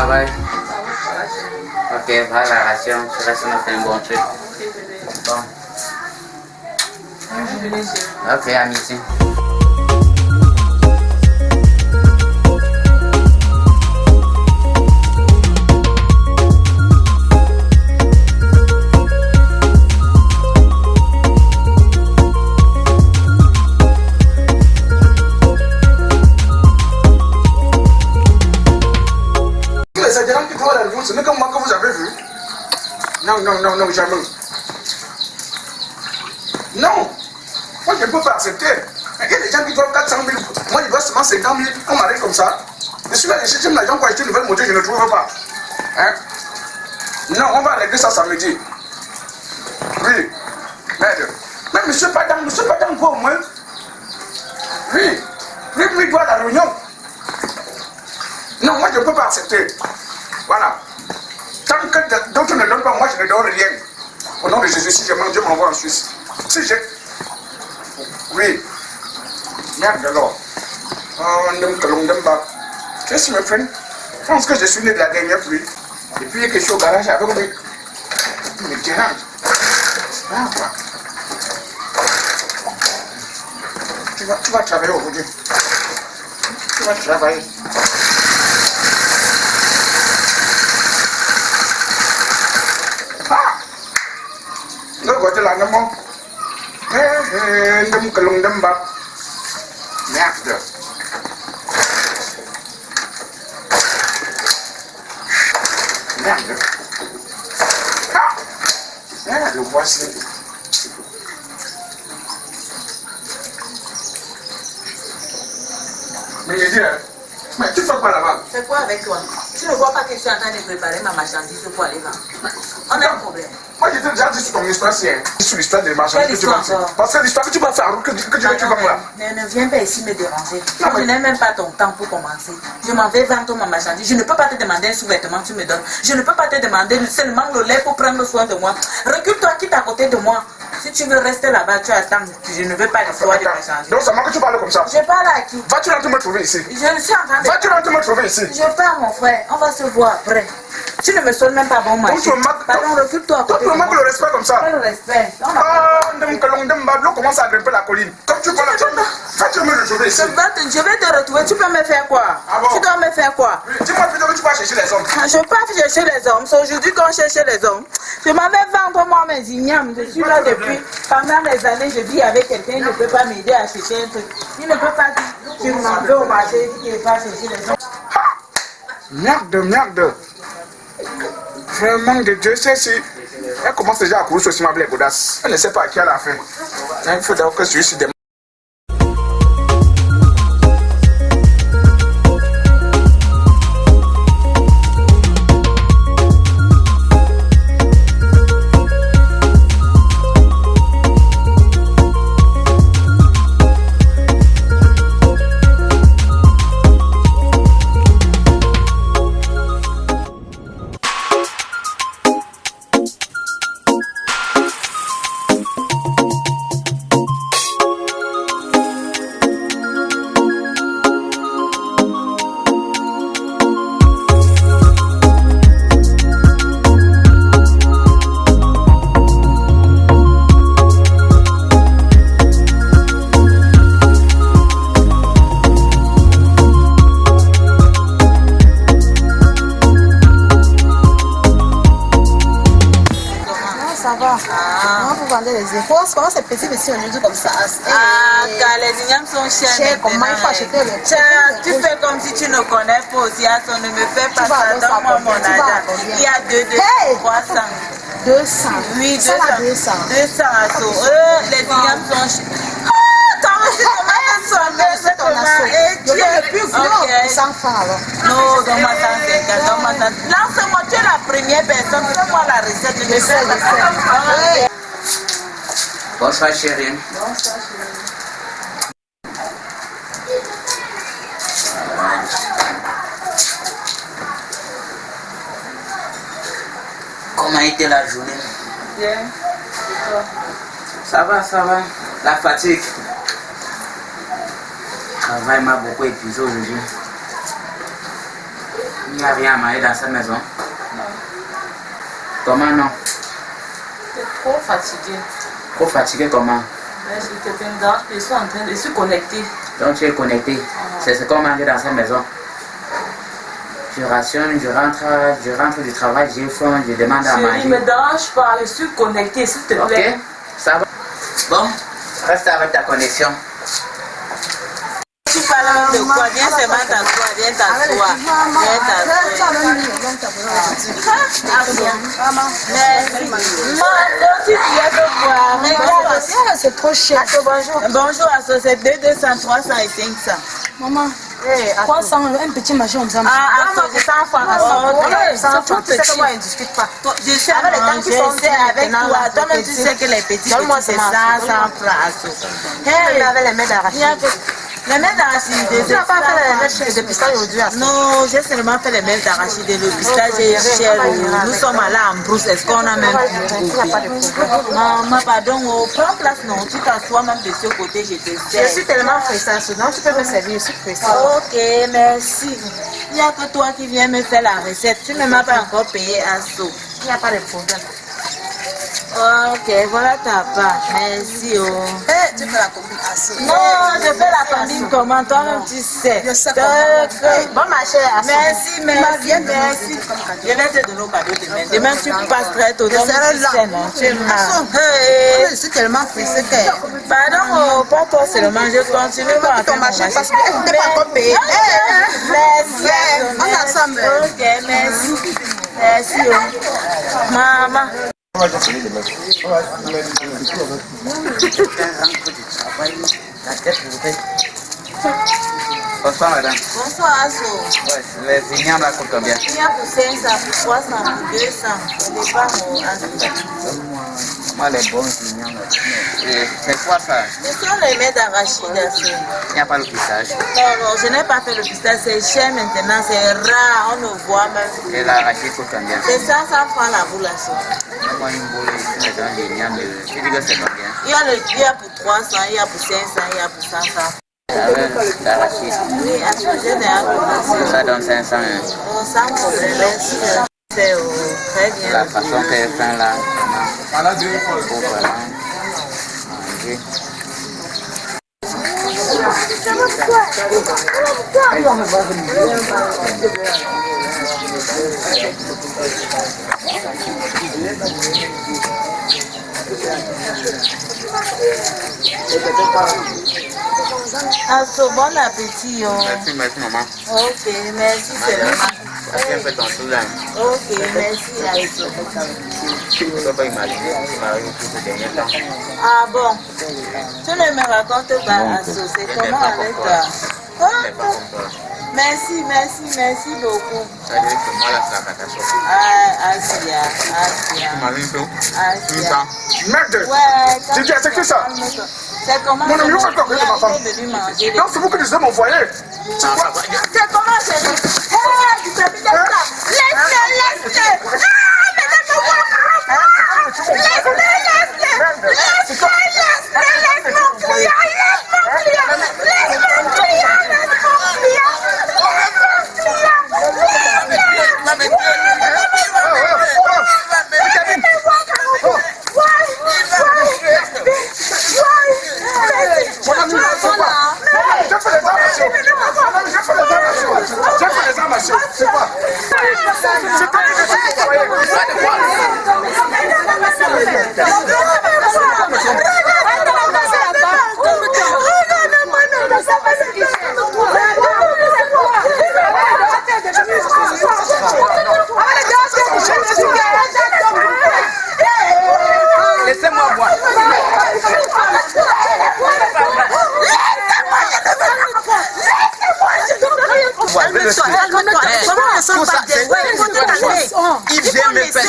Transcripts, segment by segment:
travail? Ok, va à la ration. Je reste me faire un bon truc. Bon. Ok, à midi. Ce n'est que moi que vous avez vu. Non, non, non, non, jamais. Non. Moi, je ne peux pas accepter. Il y a des gens qui doivent 400 000. Moi, je dois seulement 50 000. On m'arrête comme ça. Je suis là, je cherche l'argent pour acheter une nouvelle moto, je ne trouve pas. Hein? Non, on va régler ça samedi. Oui. Merde. Mais monsieur Padang quoi au moins? Oui. Lui doit la réunion. Non, moi, je ne peux pas accepter. Voilà. Tant que d'autres ne donnent pas, moi je ne donne rien. Au nom de Jésus, si je mange, Dieu m'envoie en Suisse. Si j'ai... Oui. Merde alors. Qu'est-ce que tu me fais? Je pense que je suis né de la dernière pluie. Depuis que je suis au garage avec mes... Il me dérange. Ah, quoi. Tu vas travailler aujourd'hui. Tu vas travailler. Là, non, merde. Merde. Ah, le voici. Mais je dis, mais tu fais quoi là-bas? C'est quoi avec toi? Tu ne vois pas que je suis en train de préparer ma marchandise pour aller vendre. On a un problème. Moi, je t'ai déjà dit sur ton histoire, c'est sur l'histoire des marchandises que tu vas faire. Parce que l'histoire que tu vas faire, que tu vas là. Mais ne viens pas ici me déranger. Moi, je n'ai même pas ton temps pour commencer. Je m'en vais vendre ma marchandise. Je ne peux pas te demander un sous-vêtement que tu me donnes. Je ne peux pas te demander seulement le lait pour prendre soin de moi. Recule-toi, quitte à côté de moi. Si tu veux rester là-bas, tu attends. Je ne veux pas l'histoire de marchandise. Donc, c'est moi que tu parles comme ça. Je parle à qui? Vas-tu rentrer me trouver ici? Je suis en train de... Vas-tu rentrer me trouver ici? Je pars, mon frère. On va se voir après. Tu ne me sonnes même pas bon marché. Pardon, recule-toi à côté de moi. Tu me manques le respect comme ça. Quel respect? L'eau commence à grimper la colline. Comme tu parles, vas-tu me retrouver ici? Je vais te retrouver. Tu peux me faire quoi? Ah bon? Tu dois me faire quoi? Dis-moi plutôt que tu vas chercher les hommes. Je pars chercher les hommes. C'est aujourd'hui qu'on cherche les hommes. Je m'en vais vendre moi mes ignames. Je suis là depuis pendant des années. Je vis avec quelqu'un. Il ne peut pas m'aider à chercher un truc. Il ne peut pas dire je m'en vais au marché. Il ne peut pas chercher les hommes. Merde. Vraiment de Dieu, celle-ci, elle commence déjà à courir sur ma blague audace. Elle ne sait pas à qui elle a fait. Il faut d'abord que celui-ci démarre. Comment c'est petit ici aujourd'hui comme ça? Ah, car les ignames sont chers. Comment il faut acheter les... Tu fais comme si tu ne connais pas aussi. On ne me fait pas ça. Donne-moi mon argent. Il y a 300. 200. Oui, 200. 200. 200 assos. Les ignames sont chers. T'as reçu ton Sans fin alors. Non, donne-moi 150. Lance-moi, tu es la première personne. Fais-moi la recette. Je sais. Bonsoir chérie. Bonsoir chérie. Comment a été la journée? Bien. Ça va. La fatigue. Le travail m'a beaucoup épuisé aujourd'hui. Il n'y a rien à manger dans cette maison. Comment non? Je suis trop fatiguée. Trop fatigué comment? Je suis connectée. Donc tu es connecté. C'est ce qu'on mange dans cette maison. Je rationne, je rentre du travail, j'ai faim, je demande à manger. Ne me dérange pas, je suis connectée, s'il te plaît. Ok, ça va. Bon, reste avec ta connexion. Tu parles de quoi? Viens seulement t'asseoir, viens t'asseoir. Tu viens de boire. Regarde, c'est trop cher. bonjour à ce, c'est 200, 300 et 500. Maman, 300, un petit machin comme ça. Ah, c'est 100 francs. Tu sais que moi, je ne discute pas. Je sais avec toi. Toi-même, tu sais que les petits, c'est 100 francs. Elle avait les mains d'arracher. Les mêmes d'arachide. Tu n'as pas fait les dépistages aujourd'hui? Non, j'ai seulement fait les mêmes d'arachide. Le pistage est cher. Nous sommes allés en brousse. Est-ce qu'on a même pu? Non, pardon. Prends place, non. Tu t'assois même de ce côté, je te sers. Je suis tellement pressée. Non, tu peux me servir. Je suis pressée. Ok, merci. Il n'y a que toi qui viens me faire la recette. Tu ne m'as pas encore payé à saut. Il n'y a pas de problème. Ok, voilà ta part. Merci. Tu fais la combine à saut. Non, je fais la combine comment? Toi-même, tu sais. Je sais comment. Bon, ma chère. Merci. Je vais te donner au cadeau demain. Demain, tu passes très tôt. Donc, tu sais, non? Tu es mal. Je suis tellement pressée que... Pardon, pas toi seulement. Je continue pas à faire mon marché marché. parce que tu n'es pas encore payé. Merci. On est ensemble. Ok, merci. Merci. Maman. Bonsoir madame. Bonsoir, Asso. Ouais, les vignobles là coûtent combien? Il y a pour 500, pour 300, pour 200. Ça dépend, Asso. Moi les bons vignobles. C'est quoi ça? Ce sont les mets d'arachide, Asso. Il n'y a pas le pistage. Non, je n'ai pas fait le pistage. C'est cher maintenant, c'est rare. On ne voit même. Et l'arachide coûte combien? C'est 500 francs la boule, Asso. Moi une boule ici, dans un vignoble. Tu dis que c'est combien? Il y a pour 300, il y a pour 500, il y a pour 500. Avec l'arachide. Oui, à ce j'ai déjà commencé. Ça donne 500. Hein. Sans problème, merci. C'est très bien. La façon qu'elle fait là, pour vraiment manger. Asso, bon appétit. Merci, merci maman. Ok, merci seulement. Viens faire ton soulage. Ok, merci Asso. Tu ne peux pas imaginer ce qui m'arrive tout ce dernier temps. Ah bon, tu ne me racontes pas Asso, c'est comment avec toi? Je n'ai pas comme toi. Merci beaucoup. Ça veut dire que moi là c'est la catastrophe. Ah, Asia. Tu m'arrives tout. Asia. Merde. Ouais, Tu dis, c'est qui ça? c'est comment? Mon ami, c'est on fait quoi avec ma femme? venu manger. Non, c'est vous qui décidez mon foyer. C'est comment, chérie? Hé, tu te dis ça? Laisse-le! Ah, mais laisse-moi! Laisse-le! Laisse mon client! C'est quoi? Laissez-moi voir. Il vient me faire ça.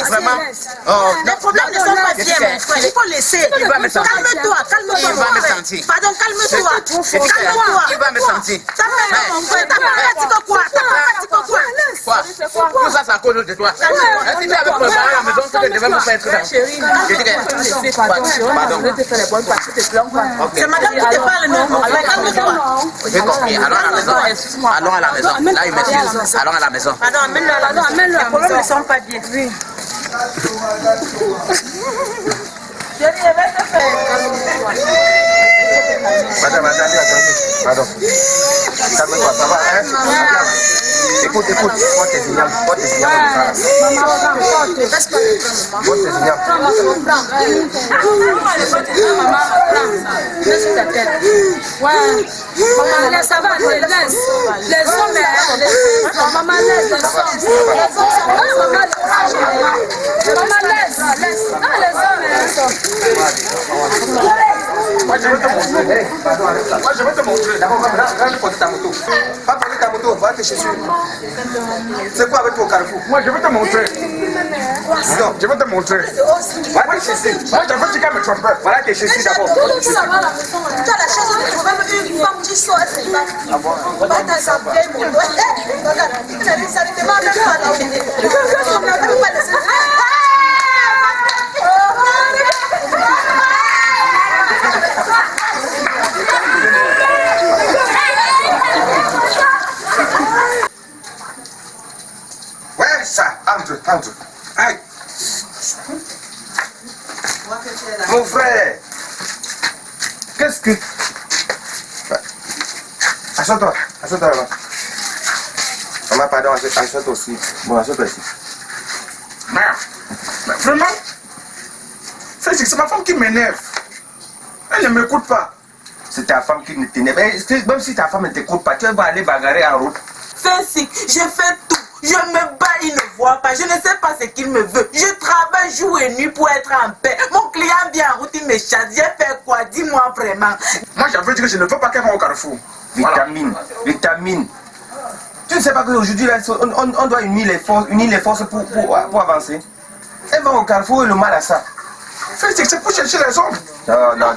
Vraiment. Les problèmes ne sont pas bien, mon frère. Il faut laisser. Il va me sentir. Calme-toi. Il va me sentir. Pardon, calme-toi. Il va me sentir. T'as fait mon frère. T'as pas pratiqué quoi? Quoi? Tout ça, c'est à cause de toi. Si tu avais préparé à la maison, tu devais me faire être là. Pardon. C'est madame qui te parle, non? J'ai compris. Allons à la maison. Allons à la maison. Là, il m'excuse. Allons à la maison. Pardon, amène-le. Les problèmes ne sont pas bien. Oui. Madame, attendez. Pardon. Calme-toi, ça va, hein? Écoute. Moi, t'es signal. Monte tes signal. Maman, laisse, ça va, laisse. Les hommes, maman, laisse, les maman, laisse. Ah, les hommes, Moi, je vais te montrer. Moi, je vais te montrer. D'abord, va porter ta moto. Va porter ta moto, va te chercher. C'est quoi avec toi au carrefour? Moi, je vais te montrer. Non, je vais te montrer. Va te chercher. Moi, je veux que tu me trompes. Voilà tes chercher d'abord. tu as la chance de trouver une femme qui soit va dans sa vieille moto. Ça ne demande pas là. On ne peut pas laisser. Ouais, ça, entre. Aïe. Mon frère, qu'est-ce que... Assois-toi là-bas. Maman, pardon, assois-toi aussi. Bon, assois-toi ici. Merde. Vraiment? C'est ma femme qui m'énerve. Elle ne m'écoute pas. C'est ta femme qui ne t'énerve. Même si ta femme ne t'écoute pas, tu vas aller bagarrer en route. Fais-ci, je fais tout. Je me bats, il ne voit pas. Je ne sais pas ce qu'il me veut. Je travaille jour et nuit pour être en paix. Mon client vient en route, il me chasse. J'ai fait quoi? Dis-moi vraiment. Moi, j'avais dit que je ne veux pas qu'elle va au carrefour. Vitamine. Tu ne sais pas qu'aujourd'hui, on doit unir les forces pour avancer. Elle va au carrefour et le mal à ça. C'est pour chercher les hommes. Non.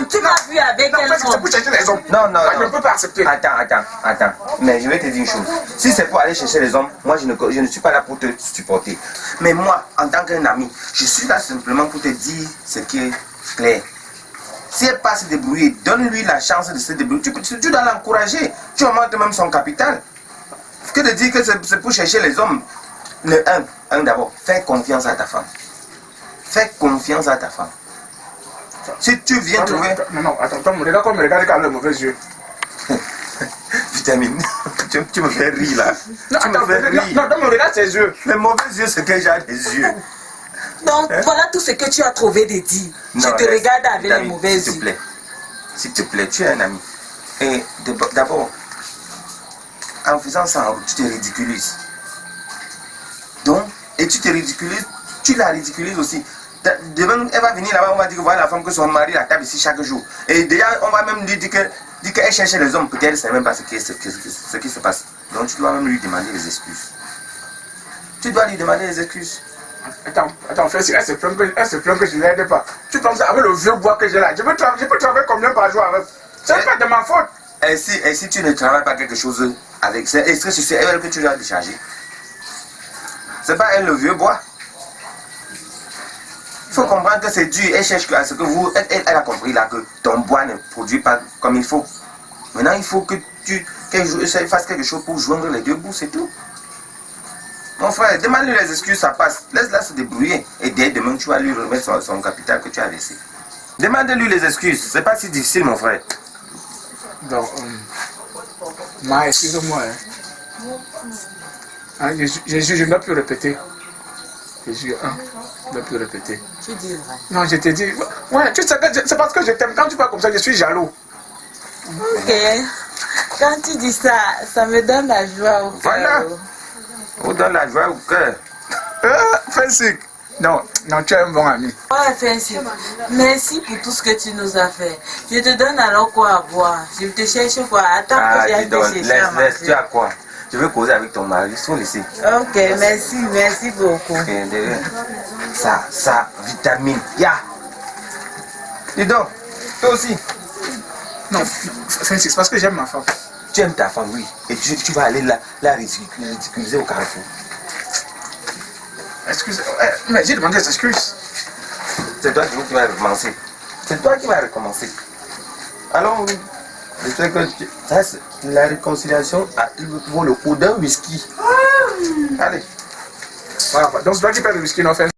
Tu m'as vu avec elle. C'est pour chercher les hommes. Non. Je ne peux pas accepter. Attends. Mais je vais te dire une chose. Si c'est pour aller chercher les hommes, moi je ne suis pas là pour te supporter. Mais moi, en tant qu'un ami, je suis là simplement pour te dire ce qui est clair. Si elle passe se débrouiller, donne-lui la chance de se débrouiller. Tu dois l'encourager. Tu augmentes même son capital. Que de dire que c'est pour chercher les hommes. D'abord, fais confiance à ta femme. Fais confiance à ta femme. Si tu viens trouver... Non, attends, toi, me regarde comme me regarde avec le mauvais yeux. Vitamine, tu me fais rire là. Non, me regarde tes yeux. Les mauvais yeux, c'est que j'ai des yeux. Donc, voilà tout ce que tu as trouvé de dire. Je te regarde avec les mauvais yeux. S'il te plaît, tu es un ami. Et d'abord, en faisant ça, tu te ridiculises. Donc, et tu te ridiculises, tu la ridiculises aussi. Demain, elle va venir là-bas, on va dire que voilà la femme que son mari la table ici chaque jour. Et déjà, on va même lui dire qu'elle cherche les hommes. Peut-être qu'elle ne sait même pas ce qui se passe. Donc, tu dois même lui demander des excuses. Tu dois lui demander des excuses. Attends, frère, elle se plaint que je ne l'aide pas. Tu penses avec le vieux bois que j'ai là, je peux travailler combien par jour avec? Ce n'est pas de ma faute. Et si tu ne travailles pas quelque chose avec ça, est-ce que c'est elle que tu dois décharger? C'est pas elle le vieux bois. Il faut comprendre que c'est dur. Elle cherche à ce que vous... Elle a compris là que ton bois ne produit pas comme il faut. Maintenant, il faut que qu'elle fasse quelque chose pour joindre les deux bouts, c'est tout. Mon frère, demande-lui les excuses, ça passe. Laisse-la se débrouiller. Et dès demain, tu vas lui remettre son capital que tu as laissé. Demande-lui les excuses. C'est pas si difficile, mon frère. Donc, excuse-moi. Jésus, je ne dois plus répéter. Jésus, je ne dois plus répéter. Tu dis vrai. Non, je t'ai dit. Ouais, tu sais, c'est parce que je t'aime. Quand tu parles comme ça, je suis jaloux. Ok. Quand tu dis ça, ça me donne la joie au cœur. Voilà. On donne la joie au cœur. Fancy. Non, tu es un bon ami. Ouais, Fancy. Merci pour tout ce que tu nous as fait. Je te donne alors quoi à boire. Je te cherche quoi. Attends que j'ai été chercher à manger. Laisse, tu as quoi? Je veux causer avec ton mari, il faut laisser. Ok, merci beaucoup. Ça, vitamine. Ya. Dis donc, toi aussi. Non, c'est parce que j'aime ma femme. Tu aimes ta femme, oui. Et tu vas aller la ridiculiser au carrefour. Excusez, mais j'ai demandé des excuses. C'est toi qui vas recommencer. C'est toi qui vas recommencer. Alors, je sais que ça, la réconciliation vaut le coup d'un whisky. Allez. Voilà, donc c'est toi qui paie le whisky, non, fait.